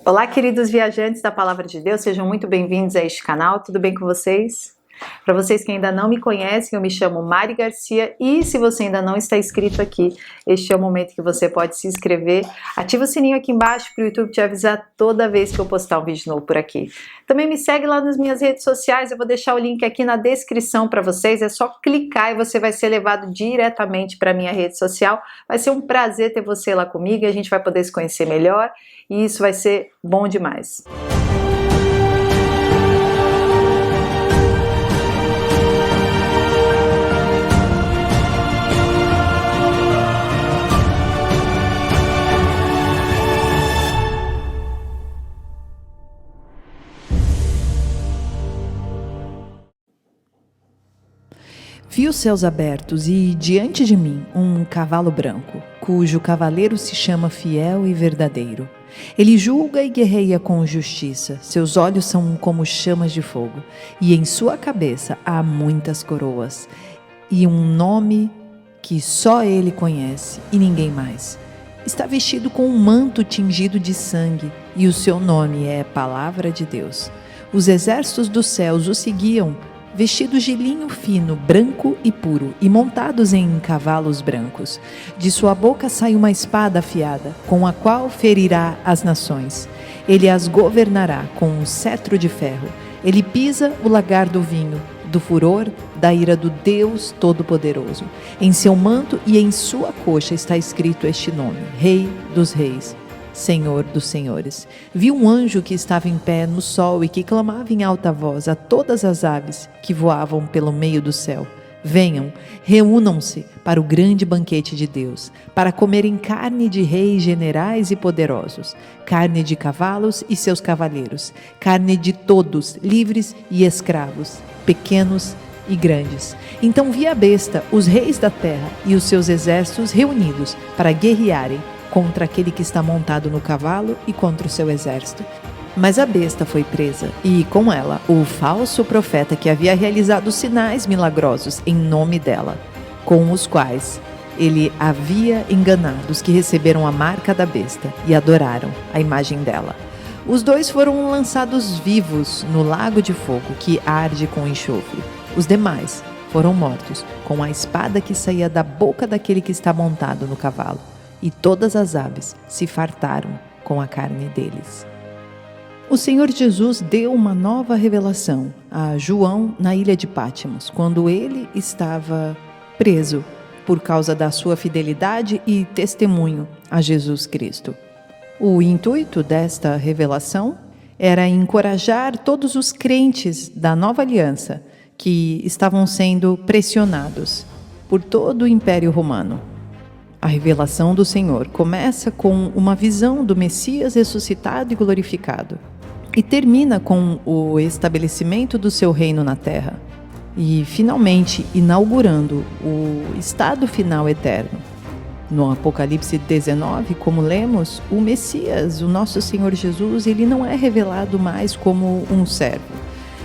Olá, queridos viajantes da Palavra de Deus, sejam muito bem-vindos a este canal, tudo bem com vocês? Para vocês que ainda não me conhecem, eu me chamo Mari Garcia e se você ainda não está inscrito aqui, este é o momento que você pode se inscrever. Ativa o sininho aqui embaixo para o YouTube te avisar toda vez que eu postar um vídeo novo por aqui. Também me segue lá nas minhas redes sociais, eu vou deixar o link aqui na descrição para vocês, é só clicar e você vai ser levado diretamente para a minha rede social. Vai ser um prazer ter você lá comigo e a gente vai poder se conhecer melhor e isso vai ser bom demais. Vi os céus abertos e, diante de mim, um cavalo branco, cujo cavaleiro se chama Fiel e Verdadeiro. Ele julga e guerreia com justiça, seus olhos são como chamas de fogo, e em sua cabeça há muitas coroas, e um nome que só ele conhece e ninguém mais. Está vestido com um manto tingido de sangue, e o seu nome é Palavra de Deus. Os exércitos dos céus o seguiam, vestidos de linho fino, branco e puro, e montados em cavalos brancos. De sua boca sai uma espada afiada, com a qual ferirá as nações. Ele as governará com um cetro de ferro. Ele pisa o lagar do vinho, do furor da ira do Deus Todo-Poderoso. Em seu manto e em sua coxa está escrito este nome: Rei dos Reis, Senhor dos Senhores. Vi um anjo que estava em pé no sol e que clamava em alta voz a todas as aves que voavam pelo meio do céu: venham, reúnam-se para o grande banquete de Deus, para comerem carne de reis, generais e poderosos, carne de cavalos e seus cavaleiros, carne de todos, livres e escravos, pequenos e grandes. Então vi a besta, os reis da terra e os seus exércitos reunidos para guerrearem contra aquele que está montado no cavalo e contra o seu exército. Mas a besta foi presa, e com ela o falso profeta que havia realizado sinais milagrosos em nome dela, com os quais ele havia enganado os que receberam a marca da besta e adoraram a imagem dela. Os dois foram lançados vivos no lago de fogo que arde com enxofre. Os demais foram mortos com a espada que saía da boca daquele que está montado no cavalo. E todas as aves se fartaram com a carne deles. O Senhor Jesus deu uma nova revelação a João na ilha de Pátimos, quando ele estava preso por causa da sua fidelidade e testemunho a Jesus Cristo. O intuito desta revelação era encorajar todos os crentes da nova aliança que estavam sendo pressionados por todo o Império Romano. A revelação do Senhor começa com uma visão do Messias ressuscitado e glorificado e termina com o estabelecimento do seu reino na terra e, finalmente, inaugurando o estado final eterno. No Apocalipse 19, como lemos, o Messias, o nosso Senhor Jesus, ele não é revelado mais como um servo,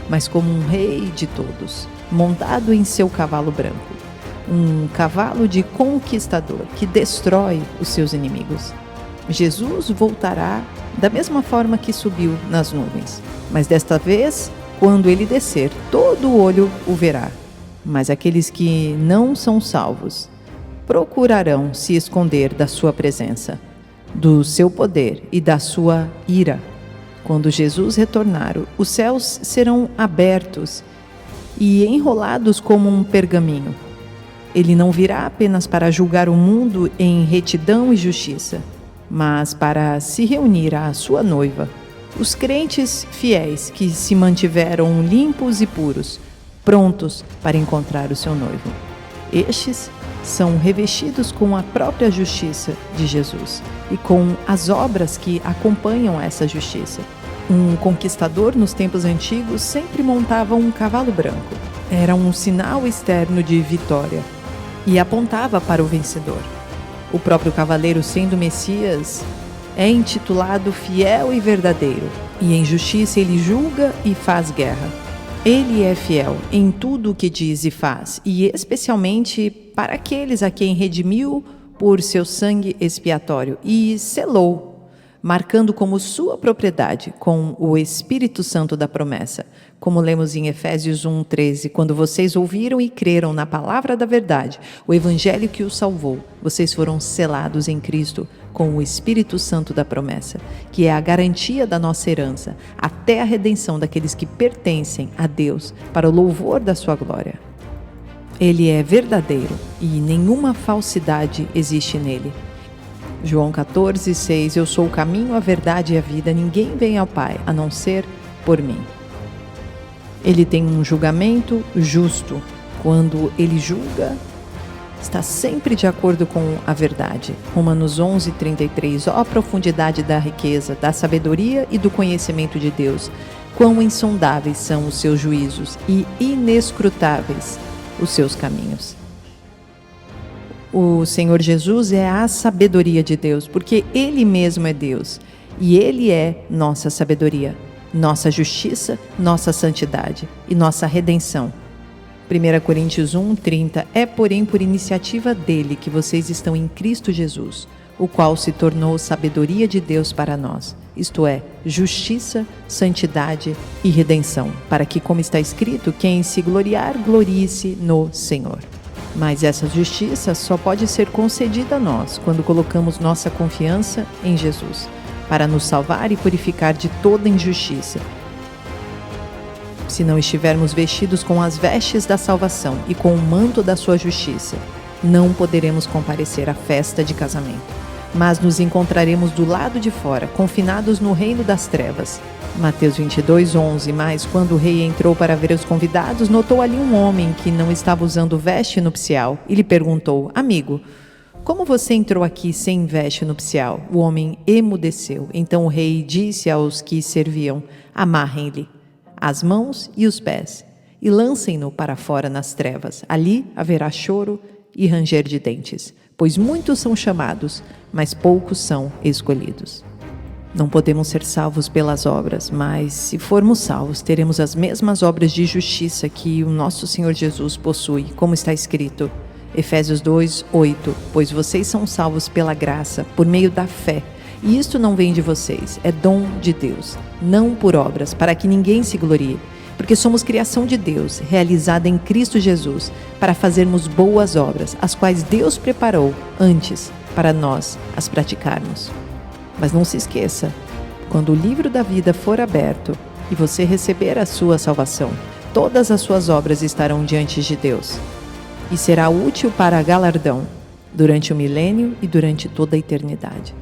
mas como um rei de todos, montado em seu cavalo branco. Um cavalo de conquistador que destrói os seus inimigos. Jesus voltará da mesma forma que subiu nas nuvens, mas desta vez, quando ele descer, todo olho o verá. Mas aqueles que não são salvos procurarão se esconder da sua presença, do seu poder e da sua ira. Quando Jesus retornar, os céus serão abertos e enrolados como um pergaminho. Ele não virá apenas para julgar o mundo em retidão e justiça, mas para se reunir à sua noiva, os crentes fiéis que se mantiveram limpos e puros, prontos para encontrar o seu noivo. Estes são revestidos com a própria justiça de Jesus e com as obras que acompanham essa justiça. Um conquistador nos tempos antigos sempre montava um cavalo branco. Era um sinal externo de vitória e apontava para o vencedor. O próprio cavaleiro, sendo Messias, é intitulado Fiel e Verdadeiro, e em justiça ele julga e faz guerra. Ele é fiel em tudo o que diz e faz, e especialmente para aqueles a quem redimiu por seu sangue expiatório e selou, marcando como sua propriedade com o Espírito Santo da promessa. Como lemos em Efésios 1:13, quando vocês ouviram e creram na palavra da verdade, o evangelho que os salvou, vocês foram selados em Cristo com o Espírito Santo da promessa, que é a garantia da nossa herança, até a redenção daqueles que pertencem a Deus, para o louvor da sua glória. Ele é verdadeiro e nenhuma falsidade existe nele. João 14:6, eu sou o caminho, a verdade e a vida, ninguém vem ao Pai a não ser por mim. Ele tem um julgamento justo. Quando ele julga, está sempre de acordo com a verdade. Romanos 11:33, ó profundidade da riqueza, da sabedoria e do conhecimento de Deus, quão insondáveis são os seus juízos e inescrutáveis os seus caminhos. O Senhor Jesus é a sabedoria de Deus, porque Ele mesmo é Deus, e Ele é nossa sabedoria, nossa justiça, nossa santidade e nossa redenção. 1 Coríntios 1:30, é porém por iniciativa dele que vocês estão em Cristo Jesus, o qual se tornou sabedoria de Deus para nós, isto é, justiça, santidade e redenção, para que, como está escrito, quem se gloriar, glorie-se no Senhor. Mas essa justiça só pode ser concedida a nós quando colocamos nossa confiança em Jesus, para nos salvar e purificar de toda injustiça. Se não estivermos vestidos com as vestes da salvação e com o manto da sua justiça, não poderemos comparecer à festa de casamento, mas nos encontraremos do lado de fora, confinados no reino das trevas. Mateus 22:11, mas quando o rei entrou para ver os convidados, notou ali um homem que não estava usando veste nupcial e lhe perguntou, amigo, como você entrou aqui sem veste nupcial? O homem emudeceu. Então o rei disse aos que serviam, amarrem-lhe as mãos e os pés e lancem-no para fora nas trevas. Ali haverá choro e ranger de dentes, pois muitos são chamados, mas poucos são escolhidos. Não podemos ser salvos pelas obras, mas se formos salvos, teremos as mesmas obras de justiça que o nosso Senhor Jesus possui, como está escrito, Efésios 2:8, pois vocês são salvos pela graça, por meio da fé, e isto não vem de vocês, é dom de Deus, não por obras, para que ninguém se glorie, porque somos criação de Deus, realizada em Cristo Jesus, para fazermos boas obras, as quais Deus preparou antes para nós as praticarmos. Mas não se esqueça, quando o livro da vida for aberto e você receber a sua salvação, todas as suas obras estarão diante de Deus e será útil para galardão durante o milênio e durante toda a eternidade.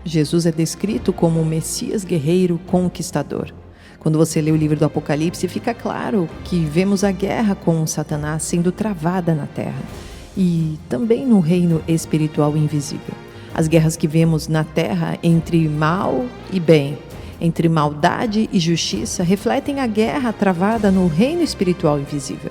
Jesus é descrito como o Messias guerreiro conquistador. Quando você lê o livro do Apocalipse, fica claro que vemos a guerra com Satanás sendo travada na terra e também no reino espiritual invisível. As guerras que vemos na terra entre mal e bem, entre maldade e justiça, refletem a guerra travada no reino espiritual invisível.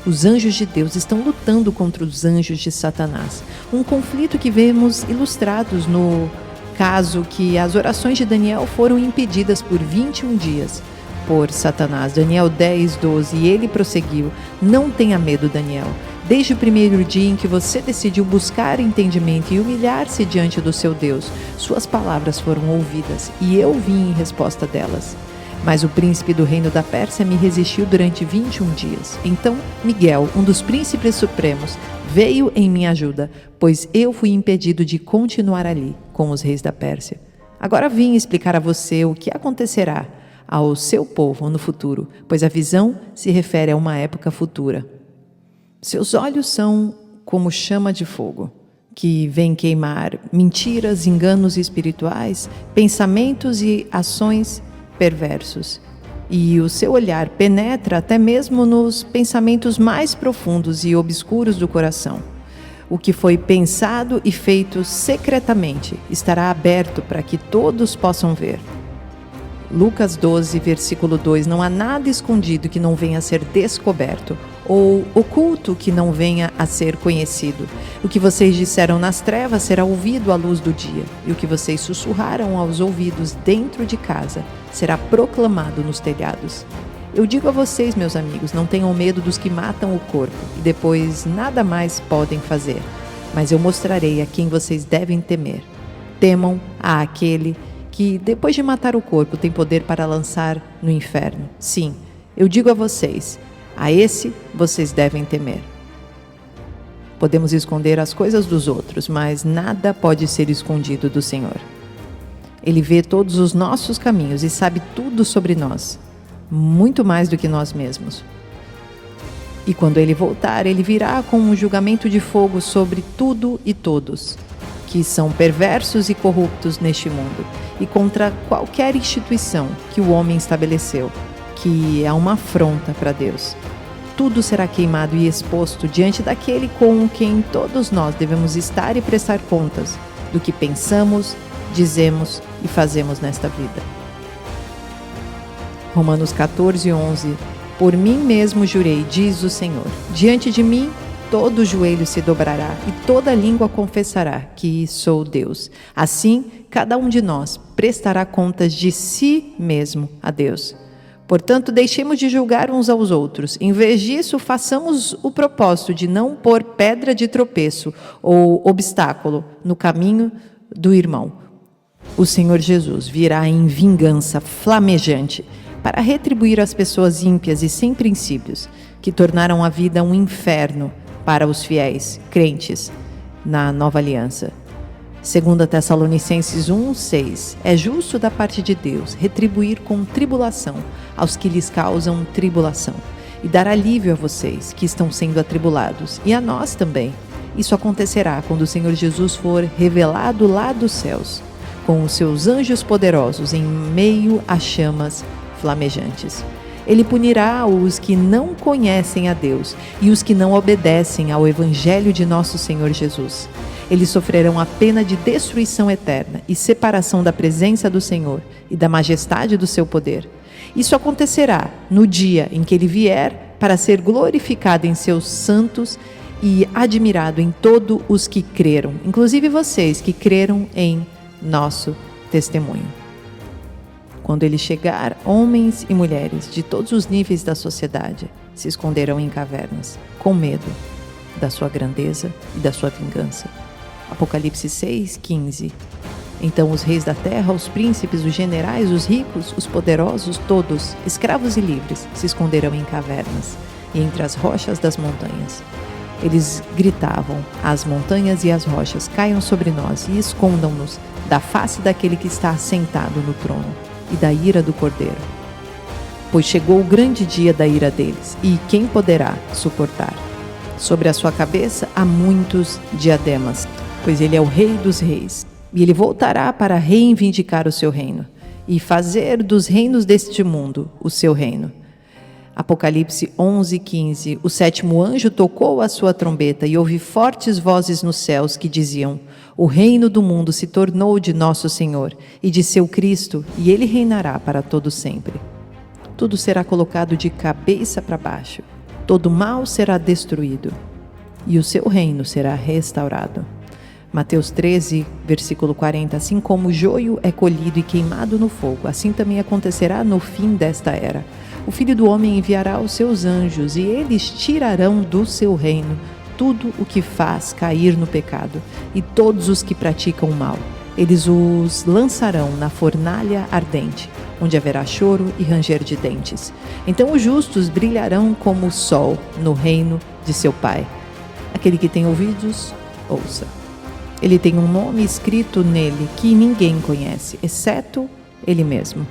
Os anjos de Deus estão lutando contra os anjos de Satanás. Um conflito que vemos ilustrados no caso que as orações de Daniel foram impedidas por 21 dias por Satanás. Daniel 10:12, e ele prosseguiu, não tenha medo, Daniel. Desde o primeiro dia em que você decidiu buscar entendimento e humilhar-se diante do seu Deus, suas palavras foram ouvidas e eu vim em resposta delas. Mas o príncipe do reino da Pérsia me resistiu durante 21 dias. Então Miguel, um dos príncipes supremos, veio em minha ajuda, pois eu fui impedido de continuar ali com os reis da Pérsia. Agora vim explicar a você o que acontecerá ao seu povo no futuro, pois a visão se refere a uma época futura. Seus olhos são como chama de fogo, que vem queimar mentiras, enganos espirituais, pensamentos e ações perversos. E o seu olhar penetra até mesmo nos pensamentos mais profundos e obscuros do coração. O que foi pensado e feito secretamente estará aberto para que todos possam ver. Lucas 12, versículo 2, não há nada escondido que não venha a ser descoberto, ou oculto que não venha a ser conhecido. O que vocês disseram nas trevas será ouvido à luz do dia, e o que vocês sussurraram aos ouvidos dentro de casa será proclamado nos telhados. Eu digo a vocês, meus amigos, não tenham medo dos que matam o corpo, e depois nada mais podem fazer, mas eu mostrarei a quem vocês devem temer. Temam a aquele que depois de matar o corpo tem poder para lançar no inferno. Sim, eu digo a vocês, a esse vocês devem temer. Podemos esconder as coisas dos outros, mas nada pode ser escondido do Senhor. Ele vê todos os nossos caminhos e sabe tudo sobre nós, muito mais do que nós mesmos. E quando ele voltar, ele virá com um julgamento de fogo sobre tudo e todos, que são perversos e corruptos neste mundo, e contra qualquer instituição que o homem estabeleceu, que é uma afronta para Deus. Tudo será queimado e exposto diante daquele com quem todos nós devemos estar e prestar contas do que pensamos, dizemos e fazemos nesta vida. Romanos 14:11. Por mim mesmo jurei, diz o Senhor, diante de mim todo joelho se dobrará e toda língua confessará que sou Deus. Assim, cada um de nós prestará contas de si mesmo a Deus. Portanto, deixemos de julgar uns aos outros. Em vez disso, façamos o propósito de não pôr pedra de tropeço ou obstáculo no caminho do irmão. O Senhor Jesus virá em vingança flamejante para retribuir as pessoas ímpias e sem princípios, que tornaram a vida um inferno para os fiéis, crentes, na nova aliança. 2 Tessalonicenses 1:6. É justo da parte de Deus retribuir com tribulação aos que lhes causam tribulação, e dar alívio a vocês que estão sendo atribulados, e a nós também. Isso acontecerá quando o Senhor Jesus for revelado lá dos céus, com os seus anjos poderosos em meio a chamas flamejantes. Ele punirá os que não conhecem a Deus e os que não obedecem ao Evangelho de nosso Senhor Jesus. Eles sofrerão a pena de destruição eterna e separação da presença do Senhor e da majestade do seu poder. Isso acontecerá no dia em que ele vier para ser glorificado em seus santos e admirado em todos os que creram, inclusive vocês que creram em nosso testemunho. Quando ele chegar, homens e mulheres de todos os níveis da sociedade se esconderão em cavernas, com medo da sua grandeza e da sua vingança. Apocalipse 6:15. Então os reis da terra, os príncipes, os generais, os ricos, os poderosos, todos, escravos e livres, se esconderão em cavernas e entre as rochas das montanhas. Eles gritavam: as montanhas e as rochas caiam sobre nós e escondam-nos da face daquele que está assentado no trono e da ira do Cordeiro. Pois chegou o grande dia da ira deles, e quem poderá suportar? Sobre a sua cabeça há muitos diademas, pois ele é o Rei dos reis, e ele voltará para reivindicar o seu reino, e fazer dos reinos deste mundo o seu reino. Apocalipse 11:15. O sétimo anjo tocou a sua trombeta e ouvi fortes vozes nos céus que diziam: o reino do mundo se tornou de nosso Senhor e de seu Cristo, e ele reinará para todo sempre. Tudo será colocado de cabeça para baixo, todo mal será destruído, e o seu reino será restaurado. Mateus 13, versículo 40. Assim como o joio é colhido e queimado no fogo, assim também acontecerá no fim desta era. O Filho do Homem enviará os seus anjos, e eles tirarão do seu reino tudo o que faz cair no pecado, e todos os que praticam o mal. Eles os lançarão na fornalha ardente, onde haverá choro e ranger de dentes. Então os justos brilharão como o sol no reino de seu Pai. Aquele que tem ouvidos, ouça. Ele tem um nome escrito nele que ninguém conhece, exceto ele mesmo.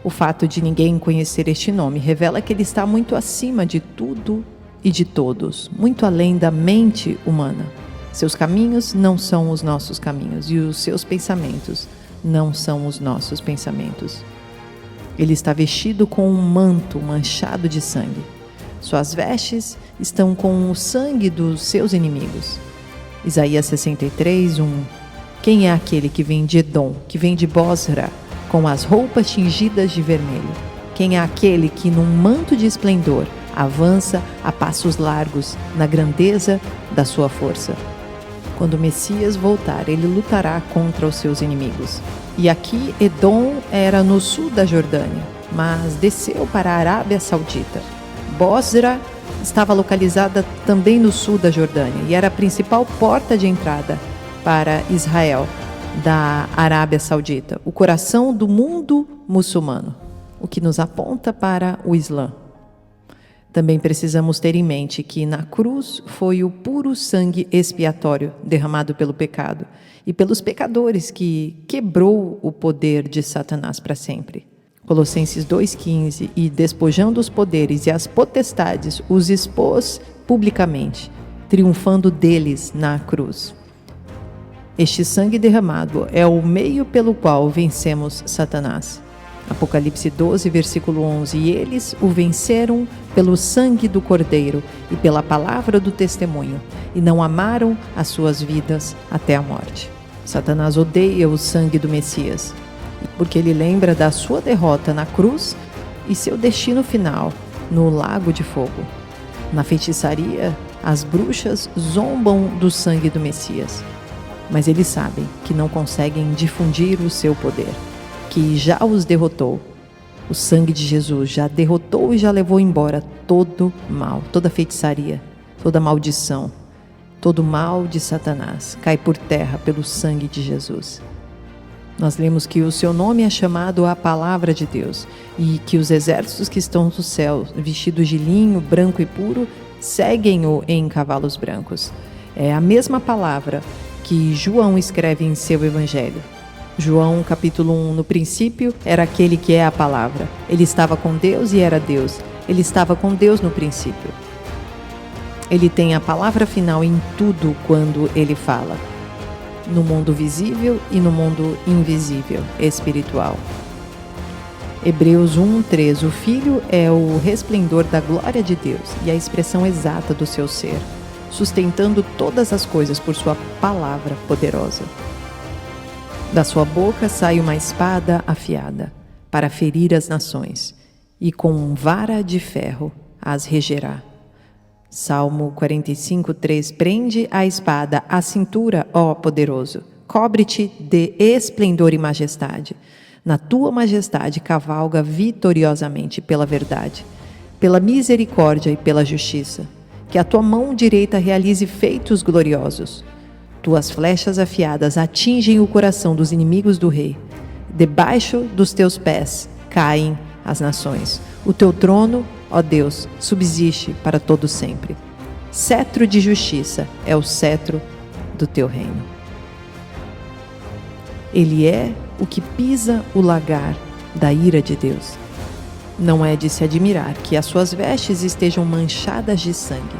O fato de ninguém conhecer este nome revela que ele está muito acima de tudo e de todos, muito além da mente humana. Seus caminhos não são os nossos caminhos, e os seus pensamentos não são os nossos pensamentos. Ele está vestido com um manto manchado de sangue. Suas vestes estão com o sangue dos seus inimigos. Isaías 63:1. Quem é aquele que vem de Edom, que vem de Bosra, com as roupas tingidas de vermelho? Quem é aquele que num manto de esplendor avança a passos largos na grandeza da sua força? Quando o Messias voltar, ele lutará contra os seus inimigos. E aqui Edom era no sul da Jordânia, mas desceu para a Arábia Saudita. Bosra estava localizada também no sul da Jordânia e era a principal porta de entrada para Israel. da Arábia Saudita, o coração do mundo muçulmano, o que nos aponta para o Islã. Também precisamos ter em mente que na cruz foi o puro sangue expiatório derramado pelo pecado e pelos pecadores que quebrou o poder de Satanás para sempre. Colossenses 2,15, e despojando os poderes e as potestades, os expôs publicamente, triunfando deles na cruz. Este sangue derramado é o meio pelo qual vencemos Satanás. Apocalipse 12, versículo 11, e eles o venceram pelo sangue do Cordeiro e pela palavra do testemunho, e não amaram as suas vidas até a morte. Satanás odeia o sangue do Messias, porque ele lembra da sua derrota na cruz e seu destino final no lago de fogo. Na feitiçaria, as bruxas zombam do sangue do Messias, mas eles sabem que não conseguem difundir o seu poder, que já os derrotou. O sangue de Jesus já derrotou e já levou embora todo mal, toda feitiçaria, toda maldição, todo mal de Satanás cai por terra pelo sangue de Jesus. Nós lemos que o seu nome é chamado a palavra de Deus e que os exércitos que estão no céu, vestidos de linho branco e puro, seguem-o em cavalos brancos. É a mesma palavra que João escreve em seu evangelho. João capítulo 1, no princípio era aquele que é a palavra. Ele estava com Deus e era Deus. Ele estava com Deus no princípio. Ele tem a palavra final em tudo quando ele fala, no mundo visível e no mundo invisível, espiritual. Hebreus 1:3, o Filho é o resplendor da glória de Deus e a expressão exata do seu ser, sustentando todas as coisas por sua palavra poderosa. Da sua boca sai uma espada afiada, para ferir as nações, e com vara de ferro as regerá. Salmo 45:3, prende a espada à cintura, ó poderoso, cobre-te de esplendor e majestade. Na tua majestade cavalga vitoriosamente pela verdade, pela misericórdia e pela justiça. Que a tua mão direita realize feitos gloriosos. Tuas flechas afiadas atingem o coração dos inimigos do rei. Debaixo dos teus pés caem as nações. O teu trono, ó Deus, subsiste para todo sempre. Cetro de justiça é o cetro do teu reino. Ele é o que pisa o lagar da ira de Deus. Não é de se admirar que as suas vestes estejam manchadas de sangue,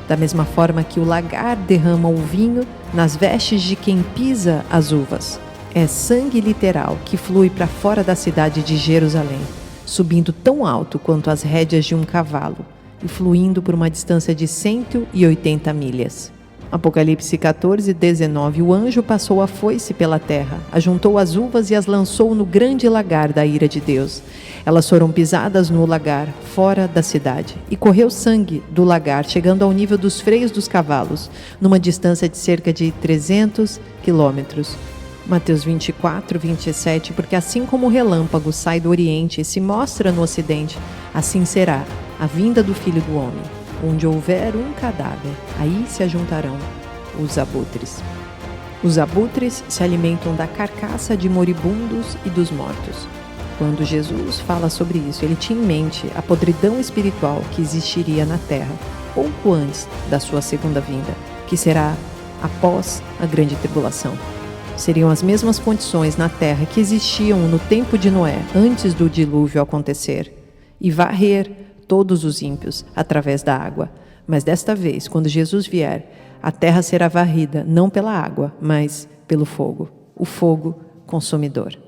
da mesma forma que o lagar derrama o vinho nas vestes de quem pisa as uvas. É sangue literal que flui para fora da cidade de Jerusalém, subindo tão alto quanto as rédeas de um cavalo e fluindo por uma distância de 180 milhas. Apocalipse 14:19, o anjo passou a foice pela terra, ajuntou as uvas e as lançou no grande lagar da ira de Deus. Elas foram pisadas no lagar, fora da cidade, e correu sangue do lagar, chegando ao nível dos freios dos cavalos, numa distância de cerca de 300 quilômetros. Mateus 24:27, porque assim como o relâmpago sai do oriente e se mostra no ocidente, assim será a vinda do Filho do Homem. Onde houver um cadáver, aí se ajuntarão os abutres. Os abutres se alimentam da carcaça de moribundos e dos mortos. Quando Jesus fala sobre isso, ele tinha em mente a podridão espiritual que existiria na terra, pouco antes da sua segunda vinda, que será após a grande tribulação. Seriam as mesmas condições na terra que existiam no tempo de Noé, antes do dilúvio acontecer, e varrer todos os ímpios através da água. Mas desta vez, quando Jesus vier, a terra será varrida não pela água, mas pelo fogo, o fogo consumidor.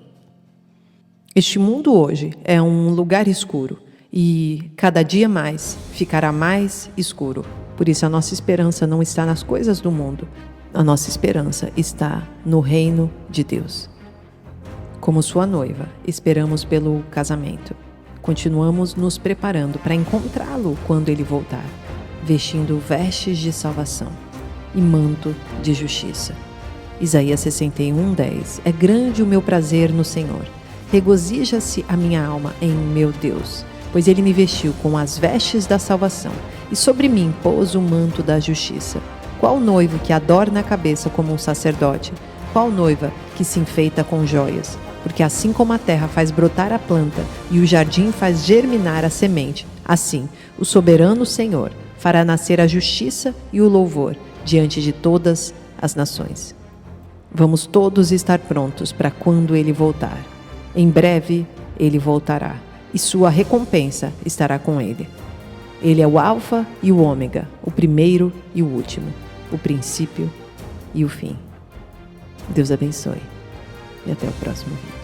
Este mundo hoje é um lugar escuro e cada dia mais ficará mais escuro. Por isso a nossa esperança não está nas coisas do mundo, a nossa esperança está no reino de Deus. Como sua noiva, esperamos pelo casamento. Continuamos nos preparando para encontrá-lo quando ele voltar, vestindo vestes de salvação e manto de justiça. Isaías 61:10. É grande o meu prazer no Senhor. Regozija-se a minha alma em meu Deus, pois ele me vestiu com as vestes da salvação e sobre mim pôs o manto da justiça. Qual noivo que adorna a cabeça como um sacerdote? Qual noiva que se enfeita com joias. Porque assim como a terra faz brotar a planta e o jardim faz germinar a semente, assim o soberano Senhor fará nascer a justiça e o louvor diante de todas as nações. Vamos todos estar prontos para quando ele voltar. Em breve ele voltará e sua recompensa estará com ele. Ele é o Alfa e o Ômega, o primeiro e o último, o princípio e o fim. Deus abençoe e até o próximo vídeo.